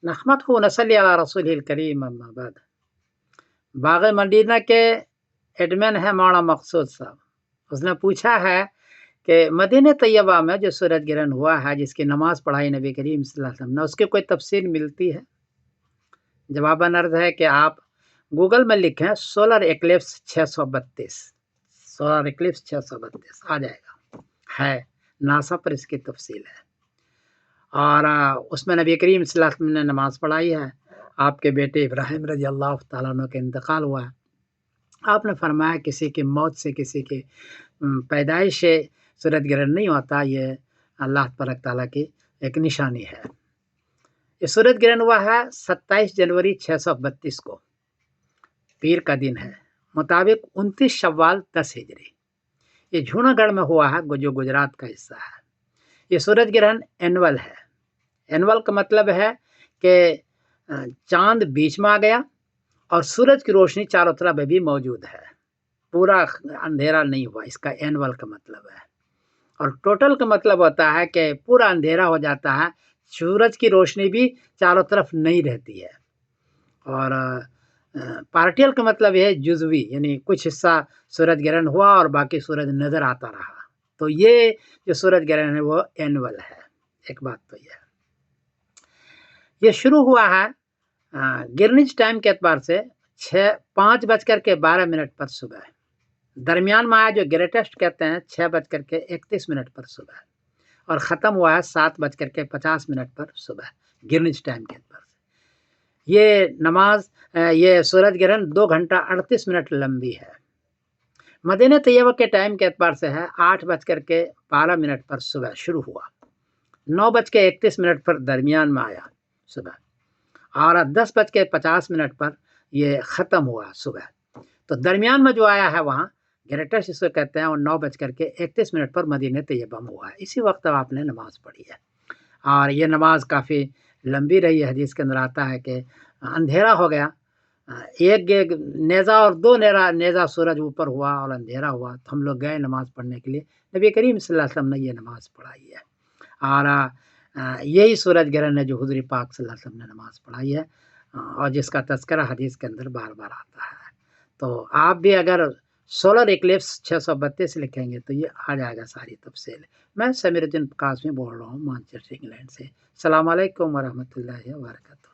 نحمدہ و نصلی علی رسول الکریم اما بعد۔ باغ مدینہ کے ایڈمن ہے مولانا مقصود صاحب۔ اس نے پوچھا ہے کہ مدینہ طیبہ میں جو سورج گرہن ہوا ہے، جس کی نماز پڑھائی نبی کریم صلی اللہ علیہ وسلم نے، اس کی کوئی تفصیل ملتی ہے؟ جواباً عرض ہے کہ آپ گوگل میں لکھیں سولر ایکلپس 632، سولر ایکلپس 632 آ جائے گا، ہے ناسا پر اس کی تفصیل ہے۔ اور اس میں نبی کریم صلی اللہ علیہ وسلم نے نماز پڑھائی ہے۔ آپ کے بیٹے ابراہیم رضی اللہ تعالیٰ عنہ کا انتقال ہوا ہے۔ آپ نے فرمایا کسی کی موت سے، کسی کی پیدائش سے سورج گرہن نہیں ہوتا، یہ اللہ تبارک تعالیٰ کی ایک نشانی ہے۔ یہ سورج گرہن ہوا ہے 27 جنوری 632 کو، پیر کا دن ہے، مطابق 29 شوال 10 ہجری۔ یہ جھونا گڑھ میں ہوا ہے، جو گجرات کا حصہ ہے۔ یہ سورج گرہن اینول ہے۔ اینول کا مطلب ہے کہ چاند بیچ میں آ گیا اور سورج کی روشنی چاروں طرف بھی موجود ہے، پورا اندھیرا نہیں ہوا، اس کا اینول کا مطلب ہے۔ اور ٹوٹل کا مطلب ہوتا ہے کہ پورا اندھیرا ہو جاتا ہے، سورج کی روشنی بھی چاروں طرف نہیں رہتی ہے۔ اور پارٹیل کا مطلب ہے جزوی، یعنی کچھ حصہ سورج گرہن ہوا اور باقی سورج نظر آتا رہا۔ تو یہ جو سورج گرہن ہے وہ اینول ہے۔ ایک بات تو یہ شروع ہوا ہے گرینویچ ٹائم کے اعتبار سے 5:12 پر صبح، درمیان میں آیا جو گریٹسٹ کہتے ہیں 6:31 پر صبح، اور ختم ہوا ہے 7:50 پر صبح گرینویچ ٹائم کے اعتبار سے۔ یہ نماز، یہ سورج گرہن 2 گھنٹہ 38 منٹ لمبی ہے۔ مدینہ طیبہ کے ٹائم کے اعتبار سے ہے 8:12 پر صبح شروع ہوا، 9:31 پر درمیان میں آیا صبح، اور 10:50 پر یہ ختم ہوا صبح۔ تو درمیان میں جو آیا ہے وہاں گریٹسٹ اس کو کہتے ہیں، اور 9:31 پر مدینہ طیبہ میں ہوا ہے۔ اسی وقت آپ نے نماز پڑھی ہے، اور یہ نماز کافی لمبی رہی ہے۔ حدیث کے اندر آتا ہے کہ اندھیرا ہو گیا، ایک نیزہ اور 2 نیزہ سورج اوپر ہوا اور اندھیرا ہوا، تو ہم لوگ گئے نماز پڑھنے کے لیے۔ نبی کریم صلی اللہ علیہ وسلم نے یہ نماز پڑھائی ہے، اور یہی سورج گرہن ہے جو حضور پاک صلی اللہ علیہ وسلم نے نماز پڑھائی ہے، اور جس کا تذکرہ حدیث کے اندر بار بار آتا ہے۔ تو آپ بھی اگر سولر ایکلپس 632 لکھیں گے تو یہ آ جائے گا ساری تفصیل۔ میں سمیر الدین قاسمی بول رہا ہوں مانچسٹر انگلینڈ سے۔ السلام علیکم ورحمۃ اللہ وبرکاتہ۔